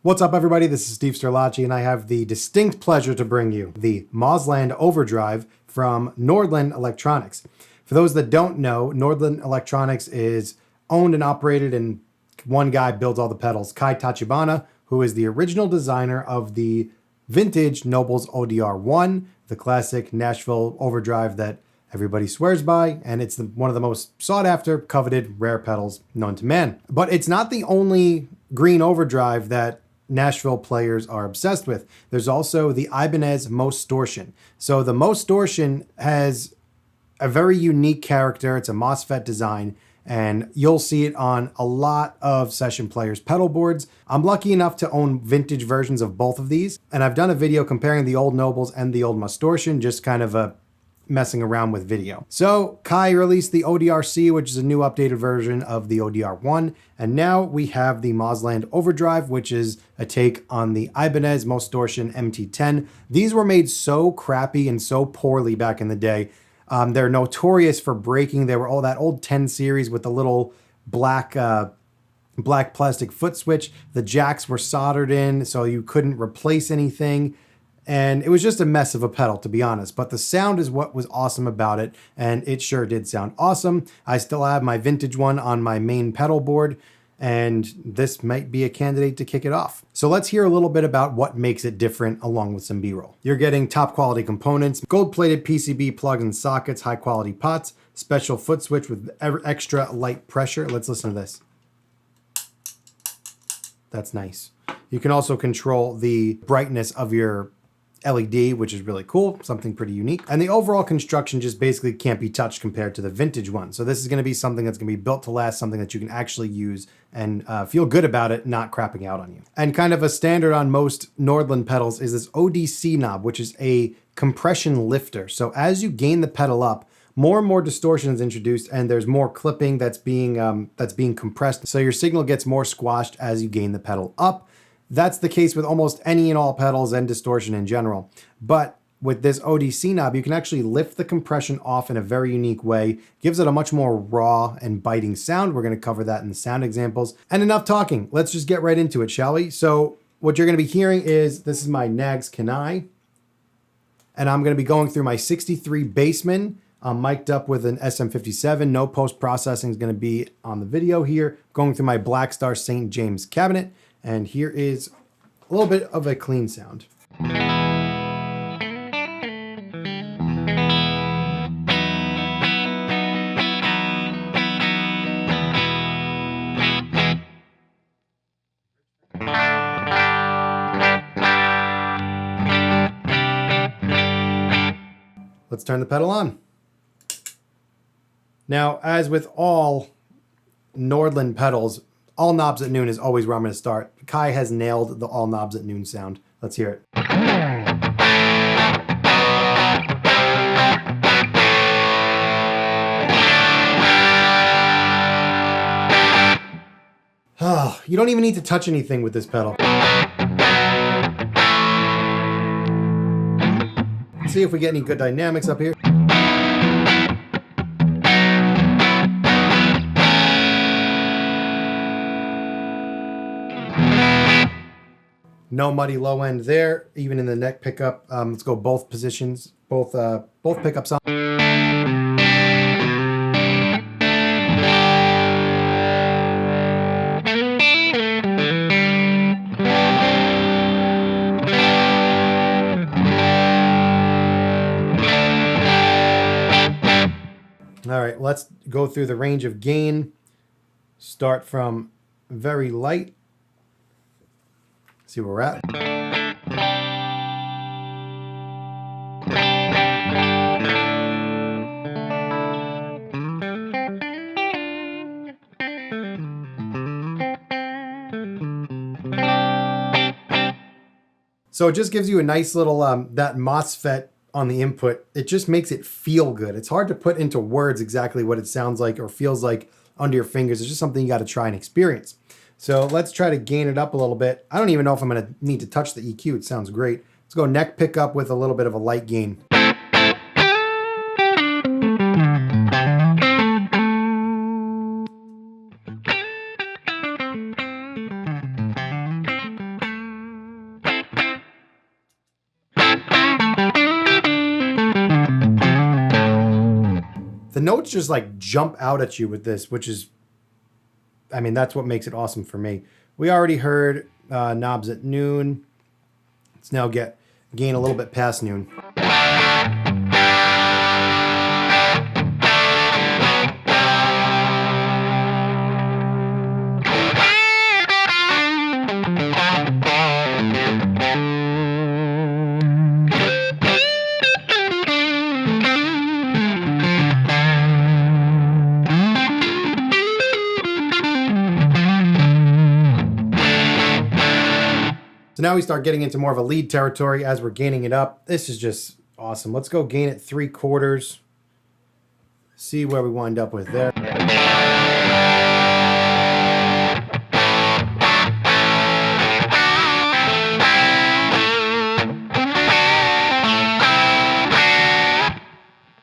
What's up, everybody? This is Steve Sterlacci, and I have the distinct pleasure to bring you the Nordland Overdrive from Nordland Electronics. For those that don't know, Nordland Electronics is owned and operated, and one guy builds all the pedals, Kai Tachibana, who is the original designer of the vintage Nobles ODR1, the classic Nashville Overdrive that everybody swears by, and it's one of the most sought after, coveted, rare pedals known to man. But it's not the only green overdrive that Nashville players are obsessed with. There's also the Ibanez Mostortion. So the Mostortion has a very unique character. It's a MOSFET design, and you'll see it on a lot of session players' pedal boards. I'm lucky enough to own vintage versions of both of these, and I've done a video comparing the old Nobles and the old Mostortion, just kind of messing around with video. So Kai released the ODRC, which is a new updated version of the ODR1, and now we have the Nordland Overdrive, which is a take on the Ibanez Mostortion MT10. These were made so crappy and so poorly back in the day. They're notorious for breaking. They were all that old 10 series with the little black plastic foot switch. The jacks were soldered in, so you couldn't replace anything. And it was just a mess of a pedal, to be honest. But the sound is what was awesome about it, and it sure did sound awesome. I still have my vintage one on my main pedal board, and this might be a candidate to kick it off. So let's hear a little bit about what makes it different, along with some B-roll. You're getting top quality components, gold-plated PCB plugs and sockets, high quality pots, special foot switch with extra light pressure. Let's listen to this. That's nice. You can also control the brightness of your LED, which is really cool, something pretty unique. And the overall construction just basically can't be touched compared to the vintage one. So this is gonna be something that's gonna be built to last, something that you can actually use and feel good about it, not crapping out on you. And kind of a standard on most Nordland pedals is this ODC knob, which is a compression lifter. So as you gain the pedal up, more and more distortion is introduced, and there's more clipping that's being compressed. So your signal gets more squashed as you gain the pedal up. That's the case with almost any and all pedals and distortion in general. But with this ODC knob, you can actually lift the compression off in a very unique way. Gives it a much more raw and biting sound. We're going to cover that in the sound examples. And enough talking. Let's just get right into it, shall we? So what you're going to be hearing is, this is my Nags Kanai. And I'm going to be going through my 63 Bassman. I'm mic'd up with an SM57. No post-processing is going to be on the video here. Going through my Blackstar St. James cabinet. And here is a little bit of a clean sound. Let's turn the pedal on. Now, as with all Nordland pedals, all knobs at noon is always where I'm going to start. Kai has nailed the all knobs at noon sound. Let's hear it. Oh, you don't even need to touch anything with this pedal. Let's see if we get any good dynamics up here. No muddy low end there, even in the neck pickup. Let's go both positions, both pickups on. All right, let's go through the range of gain. Start from very light. See where we're at. So it just gives you a nice little, that MOSFET on the input. It just makes it feel good. It's hard to put into words exactly what it sounds like or feels like under your fingers. It's just something you got to try and experience. So let's try to gain it up a little bit. I don't even know if I'm going to need to touch the EQ. It sounds great. Let's go neck pickup with a little bit of a light gain. notes just like jump out at you with this, which is, I mean, that's what makes it awesome for me. We already heard knobs at noon. Let's now gain a little bit past noon. So now we start getting into more of a lead territory as we're gaining it up. This is just awesome. Let's go gain it 3/4. See where we wind up with there.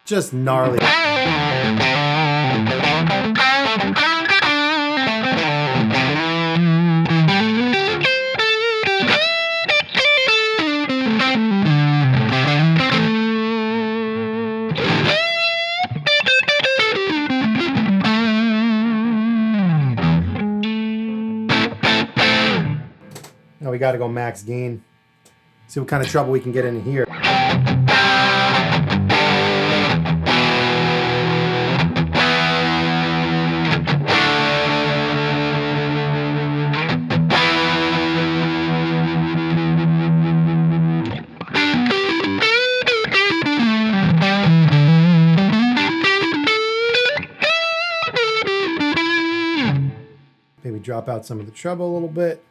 Just gnarly. Now we got to go max gain. See what kind of trouble we can get in here. Maybe drop out some of the treble a little bit.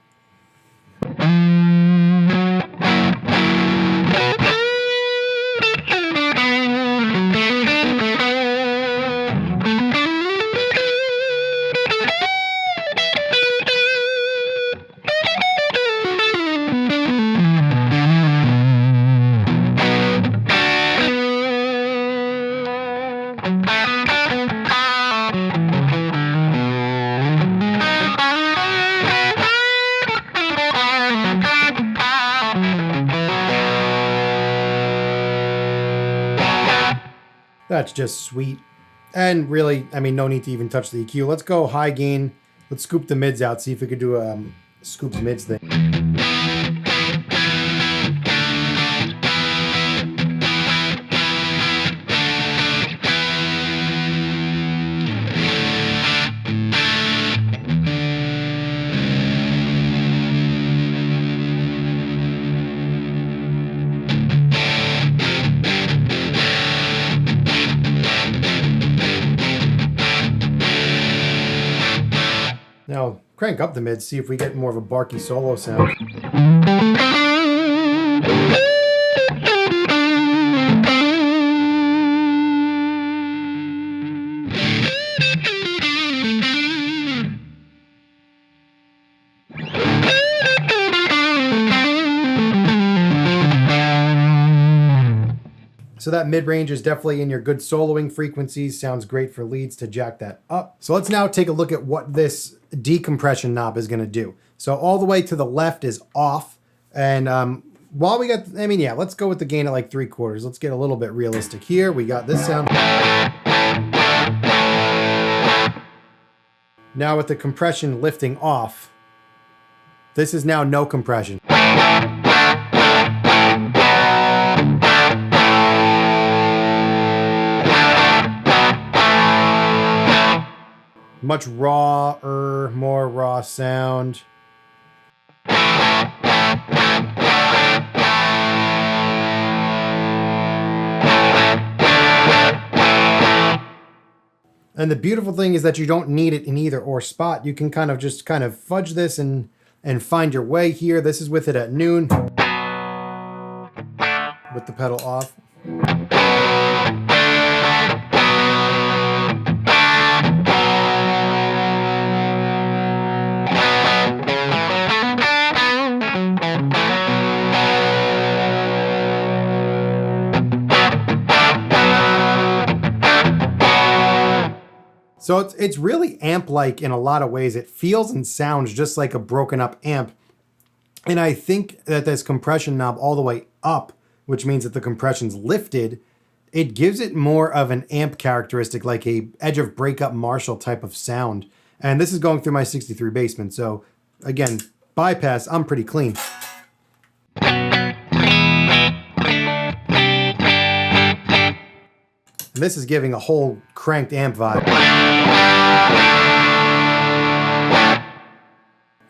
That's just sweet. And really, I mean, no need to even touch the EQ. Let's go high gain. Let's scoop the mids out. See if we could do a scoop the mids thing. Now, crank up the mids, see if we get more of a barky solo sound. So that mid-range is definitely in your good soloing frequencies. Sounds great for leads to jack that up. So let's now take a look at what this decompression knob is going to do. So all the way to the left is off. And while we got, I mean, yeah, let's go with the gain at like 3/4. Let's get a little bit realistic here. We got this sound. Now with the compression lifting off, this is now no compression. Much rawer, more raw sound. And the beautiful thing is that you don't need it in either or spot. You can kind of fudge this and find your way here. This is with it at noon. With the pedal off. So it's really amp-like in a lot of ways. It feels and sounds just like a broken up amp. And I think that this compression knob all the way up, which means that the compression's lifted, it gives it more of an amp characteristic, like a edge of breakup Marshall type of sound. And this is going through my 63 basement. So again, bypass, I'm pretty clean. And this is giving a whole cranked amp vibe.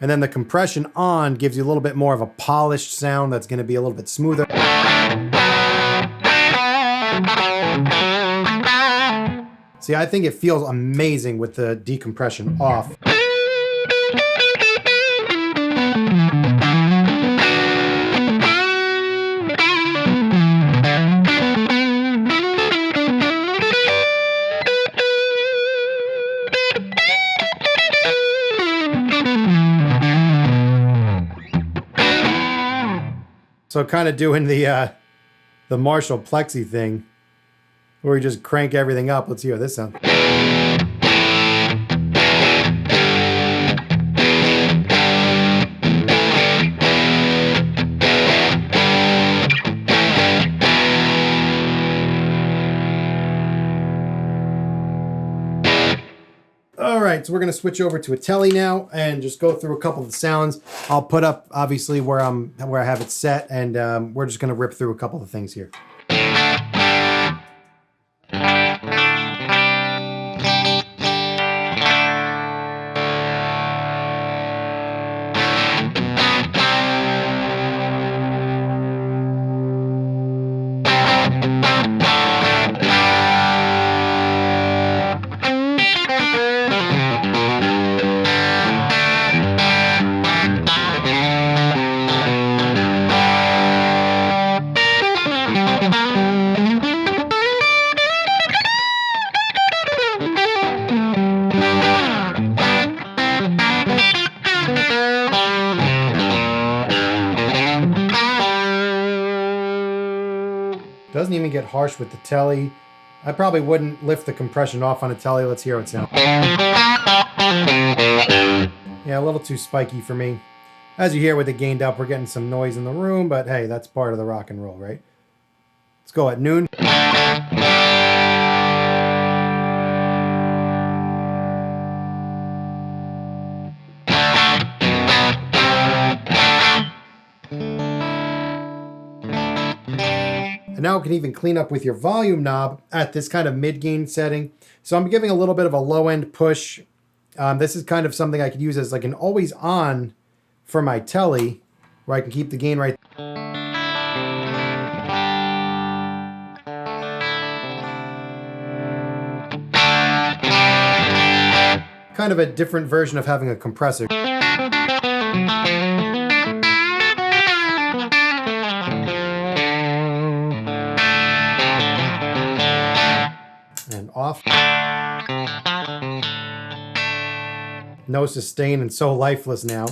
And then the compression on gives you a little bit more of a polished sound that's going to be a little bit smoother. See, I think it feels amazing with the decompression off. So kind of doing the Marshall Plexi thing, where we just crank everything up. Let's hear this sound. All right, so we're gonna switch over to a Tele now and just go through a couple of the sounds. I'll put up obviously where I have it set, and we're just gonna rip through a couple of things here. Doesn't even get harsh with the Tele. I probably wouldn't lift the compression off on a Tele. Let's hear how it sounds. Yeah, a little too spiky for me. As you hear with it gained up, we're getting some noise in the room, but hey, that's part of the rock and roll, right? Let's go at noon. And now we can even clean up with your volume knob at this kind of mid-gain setting. So I'm giving a little bit of a low-end push. This is kind of something I could use as like an always-on for my Tele, where I can keep the gain right. Kind of a different version of having a compressor. And off. No sustain and so lifeless now.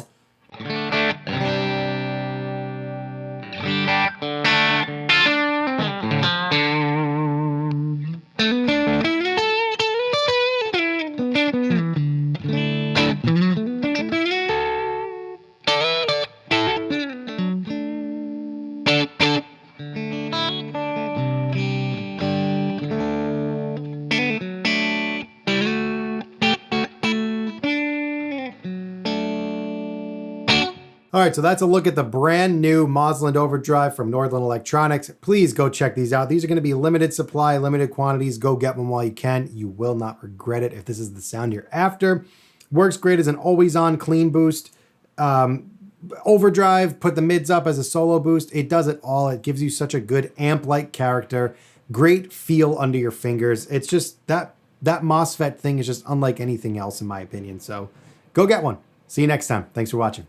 All right, so that's a look at the brand new Nordland Overdrive from Nordland Electronics. Please go check these out. These are going to be limited supply, limited quantities. Go get them while you can. You will not regret it if this is the sound you're after. Works great as an always-on clean boost. Overdrive, put the mids up as a solo boost. It does it all. It gives you such a good amp-like character. Great feel under your fingers. It's just that MOSFET thing is just unlike anything else in my opinion. So go get one. See you next time. Thanks for watching.